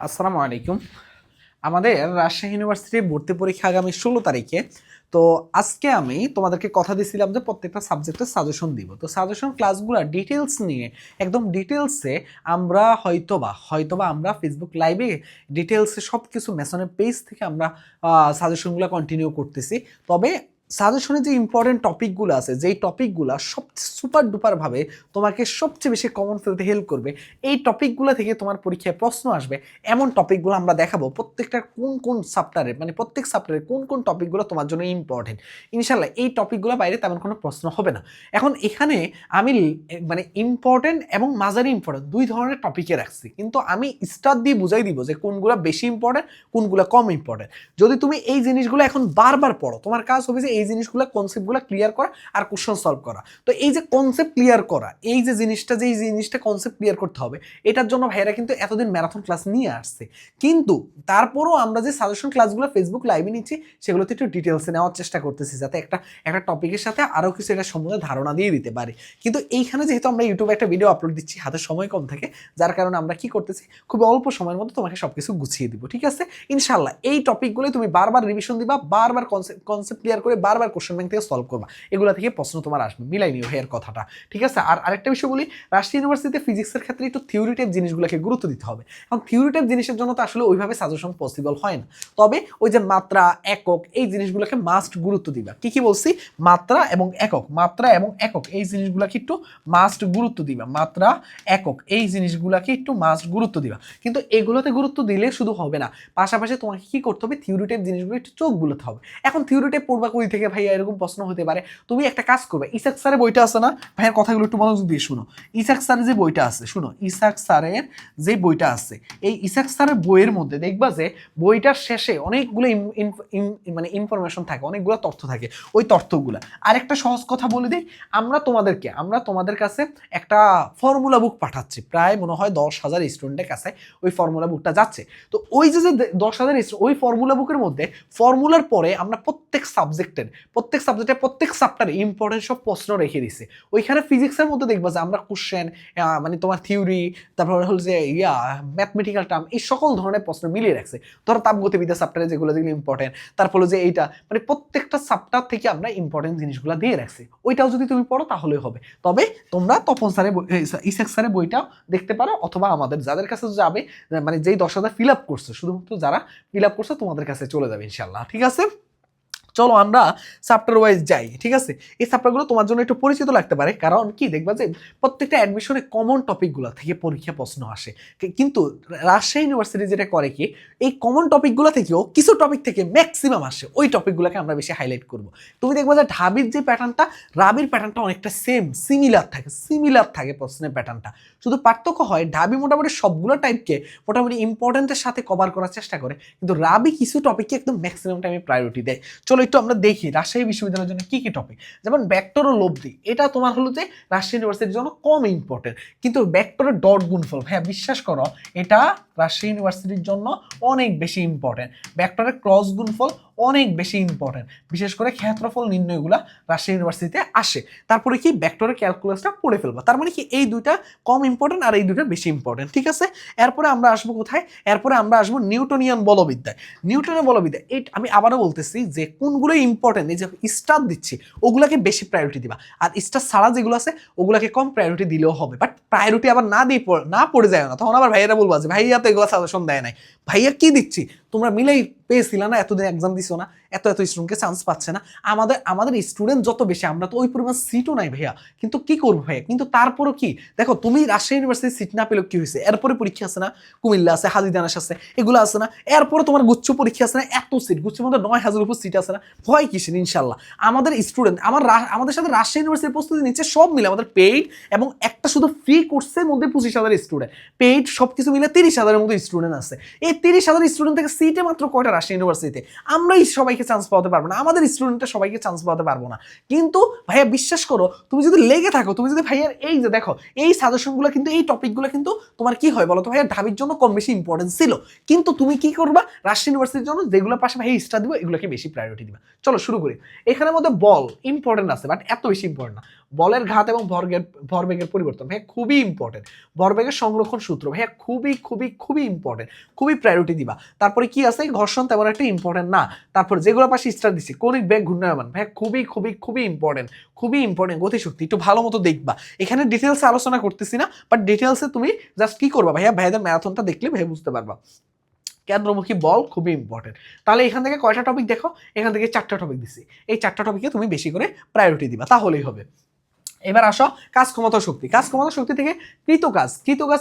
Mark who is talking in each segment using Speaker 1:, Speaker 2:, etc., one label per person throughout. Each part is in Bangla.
Speaker 1: আসসালামু আলাইকুম। আমাদের রাজশাহী ইউনিভার্সিটির ভর্তি পরীক্ষা আগামী 16 তারিখে। তো আজকে আমি তোমাদেরকে কথা দিয়েছিলাম যে প্রত্যেকটা সাবজেক্টের সাজেশন দিব। তো সাজেশন ক্লাসগুলো ডিটেলস নিয়ে একদম ডিটেলসে আমরা হয়তোবা আমরা ফেসবুক লাইভে ডিটেলসে সব কিছু মেসনের পেজ থেকে আমরা সাজেশনগুলো কন্টিনিউ করতেছি। তবে সাজেশনে যে ইম্পর্টেন্ট টপিকগুলো আছে, যেই টপিকগুলো সব সুপার ডুপারভাবে তোমাকে সবচেয়ে বেশি কমন ফেলতে হেল্প করবে, এই টপিকগুলো থেকে তোমার পরীক্ষায় প্রশ্ন আসবে, এমন টপিকগুলো আমরা দেখাবো। প্রত্যেকটা কোন কোন সাপ্টারে, মানে প্রত্যেক সাপ্টারে কোন কোন টপিকগুলো তোমার জন্য ইম্পর্টেন্ট। ইনশাল্লাহ এই টপিকগুলো বাইরে তেমন কোনো প্রশ্ন হবে না। এখন এখানে আমি মানে ইম্পর্টেন্ট এবং মাঝারি ইম্পর্টেন্ট দুই ধরনের টপিকে রাখছি, কিন্তু আমি স্টার দিয়ে বুঝাই দিব যে কোনগুলো বেশি ইম্পর্টেন্ট, কোনগুলো কম ইম্পর্টেন্ট। যদি তুমি এই জিনিসগুলো এখন বারবার পড়ো, তোমার কাজ হবে যে এই জিনিসগুলো কনসেপ্টগুলো ক্লিয়ার করা আর কোশ্চেন সলভ করা। তো এই যে কনসেপ্ট ক্লিয়ার করা, এই জিনিসটা কনসেপ্ট ক্লিয়ার করতে হবে, এটার জন্য ভাইরা কিন্তু এতদিন ম্যারাথন ক্লাস নিয়ে আসছে। কিন্তু তারপরও আমরা যে সাজেশন ক্লাসগুলো ফেসবুক লাইভে নিচ্ছি সেগুলোতে একটু ডিটেলসে নেওয়ার চেষ্টা করতেছি, যাতে একটা টপিকের সাথে আরও কিছু এটা সম্বন্ধে ধারণা দিয়ে দিতে পারি। কিন্তু এইখানে যেহেতু আমরা ইউটিউবে একটা ভিডিও আপলোড দিচ্ছি, হাতে সময় কম থাকে, যার কারণে আমরা কি করতেছি, খুব অল্প সময়ের মধ্যে তোমাকে সবকিছু গুছিয়ে দিব। ঠিক আছে, ইনশাল্লাহ এই টপিকগুলো তুমি বারবার রিভিশন দিবা, বারবার কনসেপ্ট ক্লিয়ার করে বারবার কোশ্চেন ব্যাংক থেকে সলভ করবা, এগুলো থেকে প্রশ্ন তোমার আসবে। মিলাই নিও ভাইয়ের কথাটা, ঠিক আছে। আর আরেকটা বিষয় বলি, রাজশাহী ইউনিভার্সিটিতে ফিজিক্সের ক্ষেত্রে একটু থিওরি টাইপ জিনিসগুলোকে গুরুত্ব দিতে হবে। এখন থিওরি টাইপ জিনিসের জন্য তো আসলে ওইভাবে সাজেশন পসিবল হয় না। তবে ওই যে মাত্রা, একক, এই জিনিসগুলোকে মাস্ট গুরুত্ব দিবা। কি বলছি? মাত্রা এবং একক এই জিনিসগুলোকে একটু মাস্ট গুরুত্ব দিবা। মাত্রা, একক এই জিনিসগুলোকে একটু মাস্ট গুরুত্ব দিবা। কিন্তু এগুলোতে গুরুত্ব দিলে শুধু হবে না, পাশাপাশি তোমাকে কি করতে হবে, থিওরি টাইপ জিনিসগুলো একটু চোখ বুলাতে হবে। এখন থিওরি টাইপ পড়বা কই থেকে ভাইয়া, এরকম প্রশ্ন হতে পারে। তুমি একটা কাজ করবে, ইসাক স্যারের বইটা আছে না ভাইয়ের, কথাগুলো একটু মনোযোগ দিয়ে শুনো। ইসাক স্যারের যে বইটা আছে, শুনো, ইসাক স্যারের যে বইটা আছে, এই ইসাক স্যারের বইয়ের মধ্যে দেখবা যে বইটার শেষে অনেকগুলো মানে ইনফরমেশন থাকে, অনেকগুলো তথ্য থাকে। ওই তথ্যগুলো আরেকটা সহজ কথা বলে দিই, আমরা তোমাদের কাছে একটা ফর্মুলা বুক পাঠাচ্ছি, প্রায় মনে হয় 10,000 স্টুডেন্টের কাছে ওই ফর্মুলা বুকটা যাচ্ছে। তো ওই যে 10,000 ওই ফর্মুলা বুকের মধ্যে ফর্মুলার পরে আমরা প্রত্যেক সাবজেক্টে প্রত্যেক চ্যাপ্টারে ইম্পর্টেন্ট সব প্রশ্ন রেখে দিছে। ওইখানে ফিজিক্সের মধ্যে দেখবা যে আমরা কোশ্চেন, মানে তোমার থিওরি, তারপর হল যে ম্যাথমেটিক্যাল টার্ম, এই সকল ধরনের প্রশ্ন মিলিয়ে রাখছে। ধরো তাপগতিবিদ্যা চ্যাপ্টারে যেগুলো ইম্পর্টেন্ট, তারপর যে এইটা, মানে প্রত্যেকটা চ্যাপ্টার থেকে আমরা ইম্পর্টেন্ট জিনিসগুলো দিয়ে রাখছি। ওইটাও যদি তুমি পড়ো তাহলে হবে। তবে তোমরা তপন স্যারের ইসেক স্যারের বইটাও দেখতে পারো, অথবা আমাদের যাদের কাছে যাবে, মানে যেই 10,000 ফিল আপ করছে, শুধুমাত্র যারা ফিল আপ করছে তোমাদের কাছে চলে যাবে ইনশাল্লাহ। ঠিক আছে, চলো আমরা চ্যাপ্টার ওয়াইজ যাই। ঠিক আছে, এই চ্যাপ্টারগুলো তোমার জন্য একটু পরিচিত লাগতে পারে, কারণ কি দেখবা যে প্রত্যেকটা অ্যাডমিশনে কমন টপিকগুলো থেকে পরীক্ষা প্রশ্ন আসে। কিন্তু রাজশাহী ইউনিভার্সিটি যেটা করে কি, এই কমন টপিকগুলো থেকেও কিছু টপিক থেকে ম্যাক্সিমাম আসে, ওই টপিকগুলোকে আমরা বেশি হাইলাইট করব। তুমি দেখবা যে ঢাবির যে প্যাটার্নটা, রাবির প্যাটার্নটা অনেকটা সিমিলার থাকে প্রশ্নের প্যাটার্নটা। শুধু পার্থক্য হয় ঢাবি মোটামুটি সবগুলো টাইপকে মোটামুটি ইম্পর্টেন্টের সাথে কভার করার চেষ্টা করে, কিন্তু রাবি কিছু টপিককে একদম ম্যাক্সিমাম টাইমে প্রায়োরিটি দেয়। চলো একটু আমরা দেখি রাজশাহী বিশ্ববিদ্যালয়ের জন্য কি কি টপিক। যেমন ভেক্টর ও লব্ধি, এটা তোমার হলো যে রাজশাহী ইউনিভার্সিটির জন্য কম ইম্পর্টেন্ট, কিন্তু ভেক্টরের ডট গুণফল, হ্যাঁ বিশ্বাস করো এটা রাজশাহী ইউনিভার্সিটির জন্য অনেক বেশি ইম্পর্টেন্ট। ভেক্টরের ক্রস গুণফল অনেক বেশি ইম্পর্টেন্ট, বিশেষ করে ক্ষেত্রফল নির্ণয়গুলা রাজশাহী ইউনিভার্সিটিতে আসে। তারপরে কি ভেক্টরের ক্যালকুলাসটা পড়ে ফেলবা, তার মানে কি এই দুইটা কম ইম্পর্টেন্ট আর এই দুইটা বেশি ইম্পর্টেন্ট। ঠিক আছে, এরপরে আমরা আসবো কোথায়, এরপরে আমরা আসবো নিউটনিয়ান বলবিদ্যায়। নিউটনের বলবিদ্যা, এই আমি আবারও বলতেছি যে কোনগুলো ইম্পর্টেন্ট, এই যে স্টার দিচ্ছি ওগুলাকে বেশি প্রায়োরিটি দিবা, আর স্টার ছাড়া যেগুলো আছে ওগুলাকে কম প্রায়োরিটি দিলেও হবে। বাট প্রায়োরিটি আবার না পড়ে যায় না, তখন আবার ভাইয়ারা বলবা যে ভাইয়া তো এগুলো সাজেশন দেয় নাই, ভাইয়া কি দিচ্ছি, তোমরা মিলেই পেয়েছিল না, এতদিন এক্সাম দিছো না, এত স্টুডেন্টকে চান্স পাচ্ছে না। আমাদের স্টুডেন্ট যত বেশি, আমরা তো ওই পরিমাণ সিটও নাই ভাইয়া, কিন্তু কি করবো ভাইয়া। কিন্তু তারপরও কি দেখো, তুমি রাজশাহী ইউনিভার্সিটি সিট না পেলেও কি হয়েছে, এরপরে পরীক্ষা আছে না, কুমিল্লা আছে, হাজিদানাস আছে, এগুলো আছে না, এরপরে তোমার গুচ্ছ পরীক্ষা আছে না, এত সিট, গুচ্ছের মধ্যে 9,000 উপর সিট আছে না, ভয় কিসের। ইনশাল্লাহ আমাদের স্টুডেন্ট আমাদের সাথে রাজশাহী ইউনিভার্সিটির প্রস্তুতি নিচ্ছে, সব মিলে আমাদের পেইড এবং একটা শুধু ফ্রি কোর্সের মধ্যে 25,000 স্টুডেন্ট, পেইড সব কিছু মিলে 30,000-এর মতো স্টুডেন্ট আছে। এই 30,000 স্টুডেন্ট থেকে সিটে মাত্র কয়টা রাজশাহী ইউনিভার্সিটিতে, আমরাই সবাইকে চান্স পাওয়াতে পারবো না, আমাদের স্টুডেন্টরা সবাইকে চান্স পাওয়াতে পারবো না। কিন্তু ভাইয়া বিশ্বাস করো, তুমি যদি লেগে থাকো, তুমি যদি ভাইয়ার এই যে দেখো এই সাজেশনগুলো কিন্তু, এই টপিকগুলো কিন্তু তোমার কি হয় বলো তো ভাইয়া, ঢাবির জন্য কম বেশি ইম্পর্টেন্স ছিল, কিন্তু তুমি কি করবা, রাজশাহী ইউনিভার্সিটির জন্য যেগুলো পাশে ভাই স্টার দিব, এগুলোকে বেশি প্রায়োরিটি দিবা। চলো শুরু করি। এখানের মধ্যে বল ইম্পর্টেন্ট আছে, বাট এত বেশি ইম্পর্টেন্ট না। বলের ঘাত এবং ভরবেগের পরিবর্তন ভাইয়া খুবই ইম্পর্টেন্ট। ভরবেগের সংরক্ষণ সূত্র ভাইয়া খুবই খুবই খুবই ইম্পর্টেন্ট, খুবই প্রায়োরিটি দিবা। তারপরে কি আছে, ঘর্ষণ তেমন একটা ইম্পর্টেন্ট না। তারপর যেগুলো পাশে স্টার দিচ্ছি, কৌণিক বেগ, ঘূর্ণায়মান ভাইয়া খুবই খুবই খুবই ইম্পর্টেন্ট, খুবই ইম্পর্টেন্ট। গতিশক্তি একটু ভালো মতো দেখবা, এখানে ডিটেলসে আলোচনা করতেছি না, বাট ডিটেলসে তুমি জাস্ট কি করবা ভাইয়া, ভাইয়াদের ম্যারাথনটা দেখলে ভাইয়া বুঝতে পারবা। কেন্দ্রমুখী বল খুবই ইম্পর্টেন্ট। তাহলে এখান থেকে কয়টা টপিক দেখো, এখান থেকে 4টা টপিক দিচ্ছি, এই 4টা টপিকে তুমি বেশি করে প্রায়োরিটি দিবা, তাহলেই হবে। এবার আসো কাজ ক্ষমতা শক্তি। কাজ ক্ষমতা শক্তি থেকে কৃতকাজ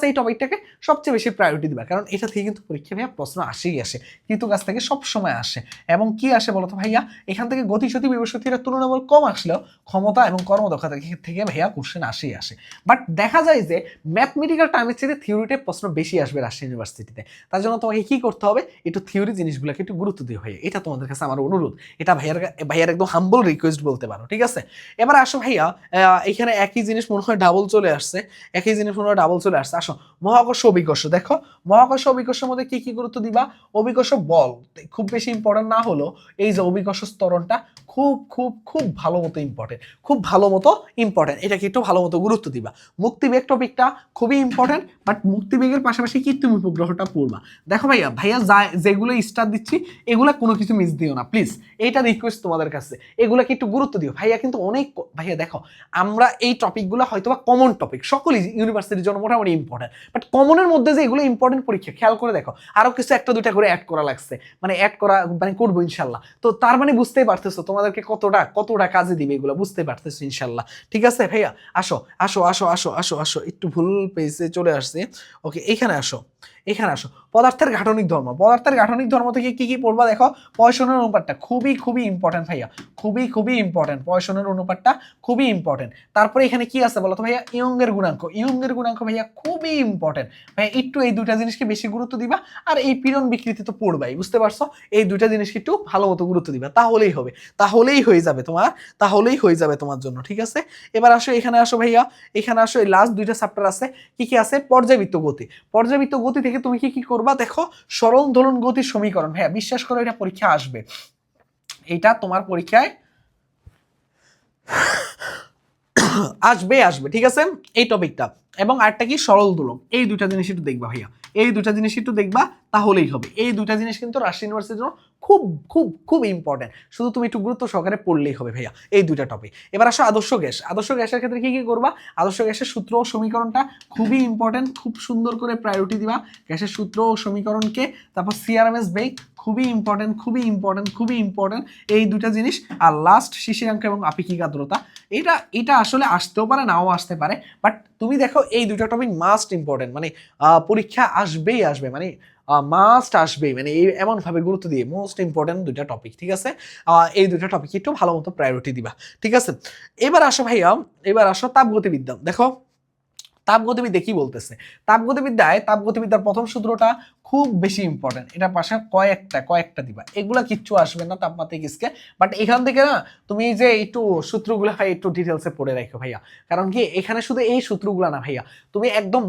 Speaker 1: এই টপিকটাকে সবচেয়ে বেশি প্রায়োরিটি দিবা, কারণ এটা থেকে কিন্তু পরীক্ষা ভাইয়া প্রশ্ন আসেই আসে, কৃতকাজ থেকে সব সময় আসে। এবং কি আসে বলতো ভাইয়া, এখান থেকে গতিশক্তি বিভবশক্তিটা তুলনামূলক কম আসলেও ক্ষমতা এবং কর্মদক্ষতা থেকে ভাইয়া কোশ্চেন আসেই আসে। বাট দেখা যায় যে ম্যাথমেটিক্যাল টাইমের চেয়ে থিওরিতে প্রশ্ন বেশি আসবে রাজশাহী ইউনিভার্সিটিতে। তার জন্য তোমাকে কি করতে হবে, একটু থিওরি জিনিসগুলোকে একটু গুরুত্ব দিয়ে ভাইয়া, এটা তোমাদের কাছে আমার অনুরোধ, এটা ভাইয়ার একদম হাম্বল রিকোয়েস্ট বলতে পারো, ঠিক আছে। এবার আসো ভাইয়া, এখানে একই জিনিস মনে হয় ডাবল চলে আসছে, আসো মহাকর্ষ অভিকর্ষ। দেখো মহাকর্ষ অভিকর্ষের মধ্যে কি কি গুরুত্ব দিবা, অভিকর্ষ বল খুব বেশি ইম্পর্টেন্ট না হলেও এই যে অভিকর্ষ স্তরণটা খুব খুব খুব ভালো মতো ইম্পর্টেন্ট, এটাকে একটু ভালো মতো গুরুত্ব দিবা। মুক্তিবেগ টপিকটা খুবই ইম্পর্টেন্ট, বাট মুক্তিবেগের পাশাপাশি কৃত্রিম উপগ্রহটা পড়বা। দেখো ভাইয়া যেগুলো স্টার দিচ্ছি এগুলা কোনো কিছু মিস দিও না প্লিজ, এইটা রিকোয়েস্ট তোমাদের কাছে, এগুলাকে একটু গুরুত্ব দিও ভাইয়া। কিন্তু অনেক ভাইয়া দেখো, আমরা এই টপিকগুলো হয়তো বা কমন টপিক, সকলেই ইউনিভার্সিটির জন্য মোটামুটি ইম্পর্টেন্ট, বাট কমনের মধ্যে যে এগুলো ইম্পর্টেন্ট পরীক্ষা, খেয়াল করে দেখো আরো কিছু একটা দুইটা করে অ্যাড করা লাগছে, করবো ইনশাল্লাহ। তো তার মানে বুঝতেই পারতেছো তোমাদেরকে কতটা কাজে দিবে এগুলো, বুঝতে পারতেছো ইনশাল্লাহ, ঠিক আছে ভাইয়া। আসো আসো আসো আসো আসো আসো একটু ভুল পেজে চলে আসছে, ওকে এখানে আসো। পদার্থের গাঠনিক ধর্ম থেকে কি কি পড়বা দেখো, পয়সনের অনুপাতটা খুবই খুবই ইম্পর্টেন্ট ভাইয়া, খুবই খুবই ইম্পর্টেন্ট, পয়সনের অনুপাতটা খুবই ইম্পর্টেন্ট। তারপরে এখানে কি আছে বলো তো ভাইয়া, ইয়ংয়ের গুণাঙ্ক ভাইয়া খুবই ইম্পর্টেন্ট ভাইয়া, একটু এই দুইটা জিনিসকে বেশি গুরুত্ব দিবা। আর এই পীড়ন বিকৃতি তো পড়বাই, বুঝতে পারছো, এই দুইটা জিনিসকে একটু ভালো মতো গুরুত্ব দিবা, তাহলেই হয়ে যাবে তোমার জন্য, ঠিক আছে। এবার আসো এখানে আসো ভাইয়া, এখানে আসো, এই লাস্ট দুইটা চ্যাপ্টার আছে, কি কি আছে, পর্যাবৃত্ত গতি থেকে তুমি কি কি করবা দেখো, সরল দোলন গতির সমীকরণ ভাইয়া, বিশ্বাস করো এটা পরীক্ষা আসবে, এটা তোমার পরীক্ষায় আসবে, ঠিক আছে এই টপিকটা। এবং আরেকটা কি, সরল দোলক, এই দুইটা জিনিস একটু দেখবা ভাইয়া, তাহলেই হবে। এই দুইটা জিনিস কিন্তু রাজশাহী ইউনিভার্সিটির জন্য খুব খুব খুব ইম্পর্টেন্ট, শুধু তুমি একটু গুরুত্ব সহকারে পড়লেই হবে ভাইয়া, এই দুইটা টপিক। এবার আসো আদর্শ গ্যাসের ক্ষেত্রে কি কি করবা, আদর্শ গ্যাসের সূত্র ও সমীকরণটা খুবই ইম্পর্টেন্ট, খুব সুন্দর করে প্রায়োরিটি দিবা গ্যাসের সূত্র ও সমীকরণকে। তারপর সিআরএমএস বেগ খুবই ইম্পর্টেন্ট, এই দুইটা জিনিস। আর লাস্ট শিশিরাঙ্ক এবং আপেক্ষিক আর্দ্রতা, এটা আসলে আসতেও পারে নাও আসতে পারে, বাট তুমি দেখো এই দুইটা টপিক মাস্ট ইম্পর্টেন্ট, মানে পরীক্ষা আসবেই, মানে মাস্ট আসবেই, মানে এই এমন ভাবে গুরুত্ব দিয়ে মোস্ট ইম্পর্টেন্ট দুইটা টপিক, ঠিক আছে। এই দুইটা টপিক একটু ভালো মতো প্রায়োরিটি দিবা, ঠিক আছে। এবার আসো ভাইয়া, তাপগতিবিদ্যা। দেখো তাপগতিবিদ্যা কি বলতেছে, তাপগতিবিদ্যার প্রথম সূত্রটা খুব বেশি ইম্পর্টেন্ট, এটা পাশে কয়েকটা দিবা, এগুলা কিচ্ছু আসবে না তাপমাত্রিক স্কেল, বাট এখান থেকে না তুমি যে একটু সূত্রগুলো ভাই একটু ডিটেলসে পড়ে রাখো ভাইয়া, কারণ কি এখানে শুধু এই সূত্রগুলো না ভাইয়া, তুমি একদম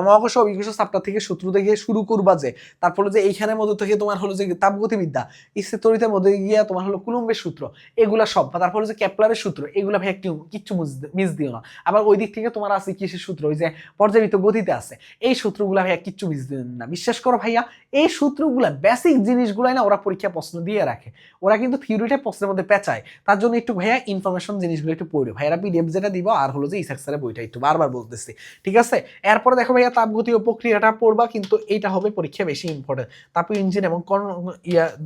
Speaker 1: মহাকর্ষ অভিকর্ষ চ্যাপ্টার থেকে সূত্র থেকে শুরু করবা, যে তারপরে যে এইখানের মধ্যে থেকে তোমার হলো যে তাপগতিবিদ্যা, স্থিতরিতের মধ্যে গিয়া তোমার হলো কুলম্বের সূত্র, এগুলা সব, তারপরে যে কেপলারের সূত্র, এগুলা ভাই কিচ্ছু মিস দিও না। আবার ওই দিক থেকে তোমার আছে কিসের সূত্র, ওই যে পর্যাবৃত্ত গতিতে আছে, এই সূত্রগুলা ভাইয়া কিচ্ছু মিস দিও না, বিশ্বাস করো ভাইয়া, এই সূত্রগুলা বেসিক জিনিসগুলাই না ওরা পরীক্ষা প্রশ্ন দিয়ে রাখে, ওরা কিন্তু থিওরিটা প্রশ্নের মধ্যে পেঁচায়, তার জন্য একটু ভাইয়া ইনফরমেশন জিনিসগুলো একটু পড়ো ভাইয়া, পিডিএফ যেটা দিব, আর হলো যে ইসাক স্যারের বইটা একটু বারবার বলতেছি, ঠিক আছে। এরপরে দেখো ভাইয়া তাপগতি ও প্রক্রিয়াটা পড়বা, কিন্তু এইটা হবে পরীক্ষা বেশি ইম্পর্টেন্ট, তাপ ইঞ্জিন এবং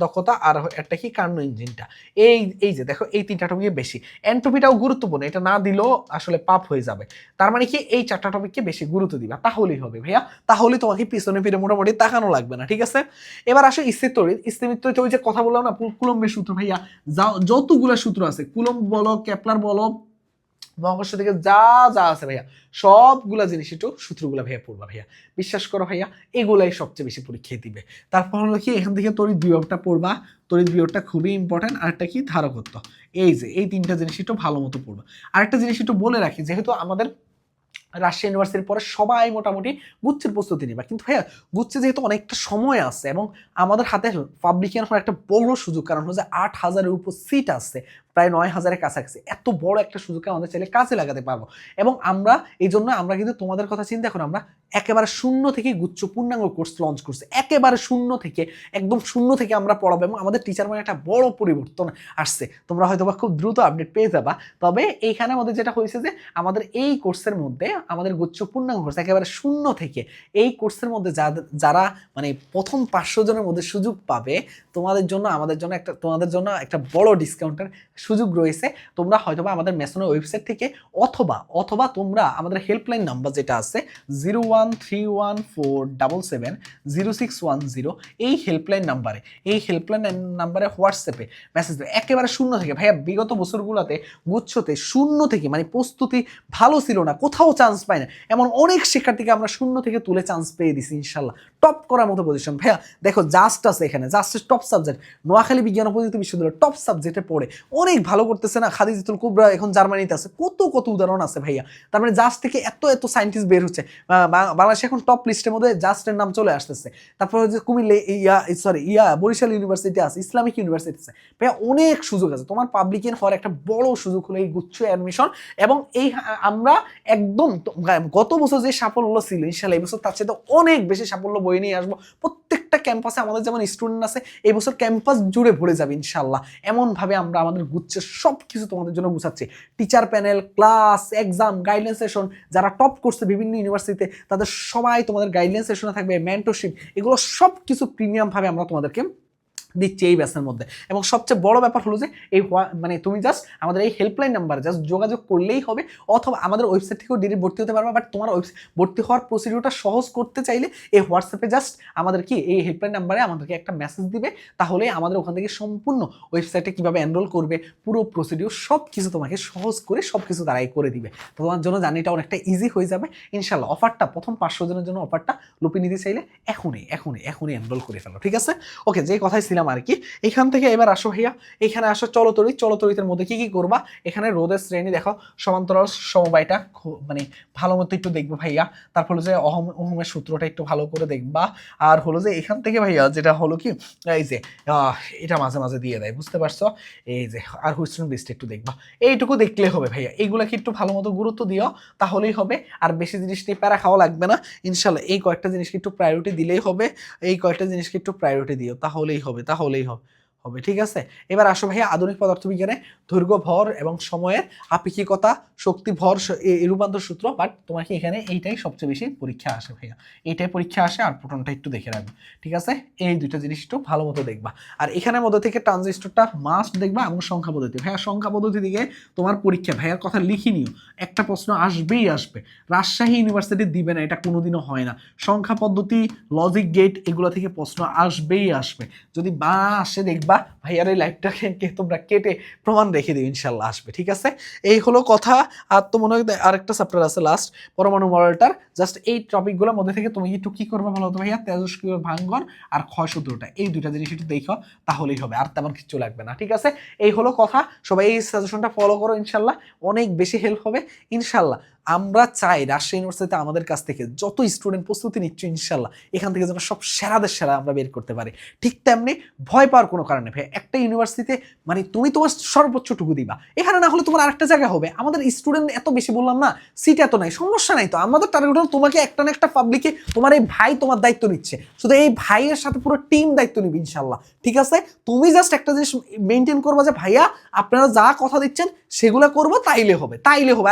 Speaker 1: দক্ষতা, আর একটা কি কার্নো ইঞ্জিনটা, এই যে দেখো এই তিনটা টপিকে বেশি, এন্ট্রপিটাও গুরুত্বপূর্ণ, এটা না দিলেও আসলে পাপ হয়ে যাবে। তার মানে কি এই 4টা টপিককে বেশি গুরুত্ব দিবা, তাহলেই হবে ভাইয়া, তাহলে তোমাকে পিছনে ফিরে মোটামুটি তাকানো লাগবে না, ঠিক আছে। এবার আসো স্থিরতড়িৎ, ওই যে কথা বললাম না কুলম্বের সূত্র ভাইয়া, যতগুলো সূত্র আছে, কুলম্ব বলো, কেপলার বলো, মহাকর্ষ থেকে যা আছে ভাইয়া, সবগুলা জিনিস একটু সূত্রগুলা ভাইয়া পড়বা ভাইয়া, বিশ্বাস করো ভাইয়া, এগুলাই সবচেয়ে বেশি পরীক্ষায় দিবে। তারপর হলো কি, এখান থেকে তড়িৎ বিভবটা পড়বা, তড়িৎ বিভবটা খুবই ইম্পর্টেন্ট। আরেকটা কি, ধারকত্ব, এই তিনটা জিনিস একটু ভালো মতো পড়বা। আরেকটা জিনিস একটু বলে রাখি, যেহেতু আমাদের রাজশাহী ইউনিভার্সিটির পরে সবাই মোটামুটি গুচ্ছের প্রস্তুতি নেবা, কিন্তু ভাইয়া গুচ্ছে যেহেতু অনেকটা সময় আছে এবং আমাদের হাতে পাবলিকের হওয়ার একটা বড় সুযোগ, কারণ হচ্ছে 8,000-এর উপর সিট আছে প্রায় 9,000-এর কাছাকাছি। এত বড় একটা সুযোগকে আমাদের চাইলে কাজে লাগাতে পারবো। এবং আমরা এই জন্য আমরা কিন্তু তোমাদের কথা চিন্তা করে আমরা একেবারে শূন্য থেকে গুচ্ছ পূর্ণাঙ্গ কোর্স লঞ্চ করছি। একেবারে শূন্য থেকে, একদম শূন্য থেকে আমরা পড়াবো এবং আমাদের টিচার মানে একটা বড় পরিবর্তন আসছে। তোমরা হয়তো বা খুব দ্রুত আপডেট পেয়ে যাবা। তবে এইখানে আমাদের যেটা হয়েছে যে আমাদের এই কোর্সের মধ্যে আমাদের গুচ্ছ পূর্ণাঙ্গ কোর্স একেবারে শূন্য থেকে এই কোর্সের মধ্যে যারা মানে প্রথম 500 জনের মধ্যে সুযোগ পাবে, তোমাদের জন্য তোমাদের জন্য একটা বড় ডিসকাউন্টের সুযোগ রয়েছে। তোমরা হয়তোবা আমাদের মেসনের ওয়েবসাইট থেকে অথবা তোমরা আমাদের হেল্পলাইন নাম্বার যেটা আছে 013147700610 এই হেল্পলাইন নাম্বারে হোয়াটসঅ্যাপে মেসেজ দেবে একেবারে শূন্য থেকে। ভাইয়া বিগত বছরগুলোতে গুচ্ছতে শূন্য থেকে মানে প্রস্তুতি ভালো ছিল না, কোথাও চান্স পায় না, এমন অনেক শিক্ষার্থীকে আমরা শূন্য থেকে তুলে চান্স পেয়ে দিছি ইনশাল্লাহ। টপ করার মতো পজিশন ভাইয়া। দেখো জাস্ট আছে এখানে, জাস্টের টপ সাবজেক্ট নোয়াখালী বিজ্ঞান ও প্রযুক্তি বিশ্ববিদ্যালয় টপ সাবজেক্টে পড়ে অনেক ভালো করতেছে না। খাদিজাতুল কুবরা এখন জার্মানিতে আছে, কত উদাহরণ আছে ভাইয়া। তার মানে জাস্ট থেকে এত সায়েন্টিস্ট বের হচ্ছে। বাংলাদেশে এখন টপ লিস্টের মধ্যে জাস্টের নাম চলে আসতেছে। তারপরে যে কুমিল্লা বরিশাল ইউনিভার্সিটি আছে, ইসলামিক ইউনিভার্সিটি আছে ভাইয়া, অনেক সুযোগ আছে। তোমার পাবলিকেন হওয়ার একটা বড় সুযোগ হলো এই গুচ্ছ অ্যাডমিশন। এবং এই আমরা একদম গত বছর যে সাফল্য ছিল ইনশাল্লাহ এই বছর তার সাথে অনেক বেশি সাফল্য বয়ে নিয়ে আসবো। প্রত্যেকটা ক্যাম্পাসে আমাদের যেমন স্টুডেন্ট আছে এই বছর ক্যাম্পাস জুড়ে ভরে যাবে ইনশাল্লাহ। এমনভাবে আমরা আমাদের গুচ্ছের সব কিছু তোমাদের জন্য গুছাচ্ছি। Teacher panel, class, exam, guideline session, যারা টপ করছে বিভিন্ন ইউনিভার্সিটিতে তাদের সবাই তোমাদের গাইডলাইন সেশনে থাকবে, মেন্টরশিপ, এগুলো সব কিছু প্রিমিয়ামভাবে আমরা তোমাদেরকে দিচ্ছি এই ব্যাচের মধ্যে। এবং সবচেয়ে বড় ব্যাপার হলো যে এই মানে তুমি জাস্ট আমাদের এই হেল্পলাইন নাম্বারে জাস্ট যোগাযোগ করলেই হবে, অথবা আমাদের ওয়েবসাইট থেকেও ডিরেক্ট ভর্তি হতে পারবে। বাট তোমার ভর্তি হওয়ার প্রসিডিউরটা সহজ করতে চাইলে এই হোয়াটসঅ্যাপে জাস্ট আমাদের কি এই হেল্পলাইন নাম্বারে আমাদেরকে একটা মেসেজ দিবে, তাহলে আমাদের ওখান থেকে সম্পূর্ণ ওয়েবসাইটে কীভাবে এনরোল করবে পুরো প্রসিডিউর সব কিছু তোমাকে সহজ করে সব কিছু তারাই করে দিবে। তো তোমার জন্য জার্নিটা অনেকটা ইজি হয়ে যাবে ইনশাল্লাহ। অফারটা প্রথম 500 জনের জন্য অফারটা লুপে নিতে চাইলে এখনই এনরোল করে ফেলো, ঠিক আছে? ওকে, যে কথাই ছিলাম আর কি। এখান থেকে এবার আসো ভাইয়া, এখানে আসো চলতরিতের মধ্যে কি করবা। এখানে রোদের শ্রেণী দেখো, সমান্তরাল সমবায়টা মানে ভালো মতো একটু দেখবো ভাইয়া। তারপর হলো যে ওহমের সূত্রটা একটু ভালো করে দেখবা। আর হলো যে এখান থেকে ভাইয়া যেটা হলো কি এই যে এটা মাঝে মাঝে দিয়ে দেয়, বুঝতে পারছো? এই যে আর হুইস্টন ব্রিজটা একটু দেখবা, এইটুকু দেখলে হবে ভাইয়া। এইগুলাকে একটু ভালো মতো গুরুত্ব দিও, তাহলেই হবে। আর বেশি জিনিস নিয়ে প্যারা খাওয়া লাগবে না ইনশাল্লাহ। এই কয়েকটা জিনিসকে একটু প্রায়োরিটি দিলেই হবে, দিও, তাহলেই হবে। ঠিক আছে? এবার আসো ভাইয়া আধুনিক পদার্থবিজ্ঞানে দৈর্ঘ্য, ভর এবং সময়ের আপেক্ষিকতা, শক্তি, ভর, রূপান্তর সূত্র। বাট তোমাকে এখানে এইটাই সবচেয়ে বেশি পরীক্ষা আসে ভাইয়া, এইটাই পরীক্ষা আসে। আর প্রোটনটা একটু দেখে রাখবে, ঠিক আছে? এই দুইটা জিনিস একটু ভালো মতো দেখবা। আর এখানের মধ্যে থেকে ট্রানজিস্টরটা মাস্ট দেখবা এবং সংখ্যা পদ্ধতি। ভাইয়া সংখ্যা পদ্ধতি দিকে তোমার পরীক্ষা ভাইয়ার কথা লিখি নিও, একটা প্রশ্ন আসবেই আসবে। রাজশাহী ইউনিভার্সিটি দিবে না, এটা কোনোদিনও হয় না। সংখ্যা পদ্ধতি, লজিক গেট, এগুলো থেকে প্রশ্ন আসবেই আসবে। যদি বা আসে দেখবা ভাইয়ার এই লাইভটাকে তোমরা কেটে প্রমাণ রেখে দিও, ইনশাল্লাহ আসবে, ঠিক আছে? এই হলো কথা। আর তো মনে হয় আরেকটা চ্যাপ্টার আছে লাস্ট, পরমাণু মডেলটার। জাস্ট এই টপিকগুলোর মধ্যে থেকে তুমি একটু কি করবে ভালো হতো ভাইয়া, তেজস্ক্রিয় ভাঙ্গন আর ক্ষয়সূত্রটা, এই দুইটা জিনিস একটু দেখো, তাহলেই হবে। আর তেমন কিছু লাগবে না, ঠিক আছে? এই হলো কথা। সবাই এই সাজেশনটা ফলো করো, ইনশাল্লাহ অনেক বেশি হেল্প হবে ইনশাল্লাহ। আমরা চাই রাজশাহী ইউনিভার্সিটিতে আমাদের কাছ থেকে যত স্টুডেন্ট প্রস্তুতি নিচ্ছে ইনশাল্লাহ এখান থেকে যেন সব সেরাদের সেরা আমরা বের করতে পারি। ঠিক তেমনি ভয় পাওয়ার কোনো কারণে ভাই, একটা ইউনিভার্সিটিতে মানে তুমি তোমার সর্বোচ্চটুকু দিবা, এখানে না হলে তোমার আরেকটা জায়গা হবে। আমাদের স্টুডেন্ট এত বেশি বললাম না, সিট এত নাই, সমস্যা নাই। তো আমাদের টার্গেট হলো তোমাকে একটা না একটা পাবলিকে তোমার এই ভাই তোমার দায়িত্ব নিচ্ছে, শুধু এই ভাইয়ের সাথে পুরো টিম দায়িত্ব নিবে ইনশাল্লাহ, ঠিক আছে? তুমি জাস্ট একটা জিনিস মেনটেন করবা যে ভাইয়া আপনারা যা কথা দিচ্ছেন সেগুলো করবো, তাইলে হবে,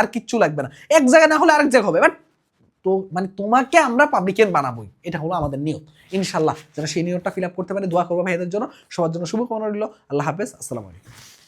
Speaker 1: আর কিচ্ছু লাগবে না। এক জায়গায় না হলে আরেক জায়গায় হবে, বাট তো মানে তোমাকে আমরা পাবলিকেন বানাবোই, এটা হলো আমাদের নিয়ম ইনশাল্লাহ। যেন সেই নিয়মটা ফিল আপ করতে পারে, দোয়া করবো ভাইয়াদের জন্য। সবার জন্য শুভকামনা রইল। আল্লাহ হাফেজ, আসসালামু আলাইকুম।